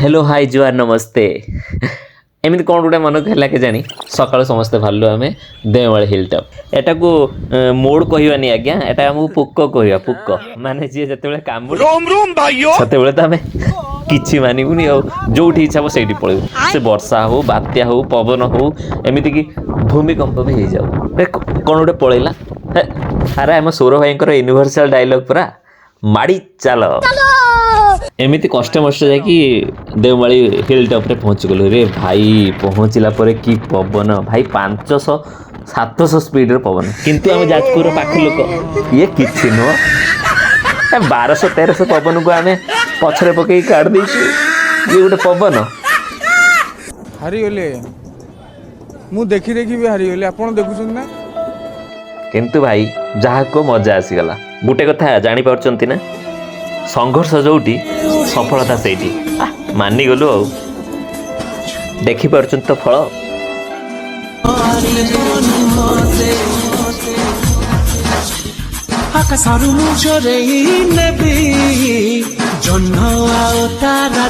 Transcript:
hello hi जुआर नमस्ते एमती कौन गोटे मन है के जानी सकाल समस्ते भालु आम देवमाली हिल टॉप एटा को मोड़ कहवानी आज्ञा एटा आमको पुक कहवा पुक माने जी जो काम से तो आम कि मानबुनि जो इच्छा हो से पड़े से वर्षा हो बात्या हो पवन हो एमती कि भूमिकंप भी हो जाऊ कौन गोटे पलैला अरे आम सौर भाई यूनिवर्सल डायलॉग पूरा माड़ी चल एमती कष्ट मष्ट जाकि देवमाली हिल टॉप रे पहुँची गलु रे भाई पहुँचला पर कि पवन भाई 500-700 स्पीड रे पवन किंतु आम जाजपुर पाख लोक ये किछि नुह 1200-1300 पवन को आम पछरे पकई काट देछु ये गोटे पवन हारी गले मु देखि देखि भी हारी गले आपण देखुछन ना किंतु भाई जहा को मजा आसीगला गोटे कथा जानी पारछंती ना संघर्ष जोटी सफलता से मानी गलु आ देखी पार्छ तो फल आकाशरू मुझे नेबी जह्न तारा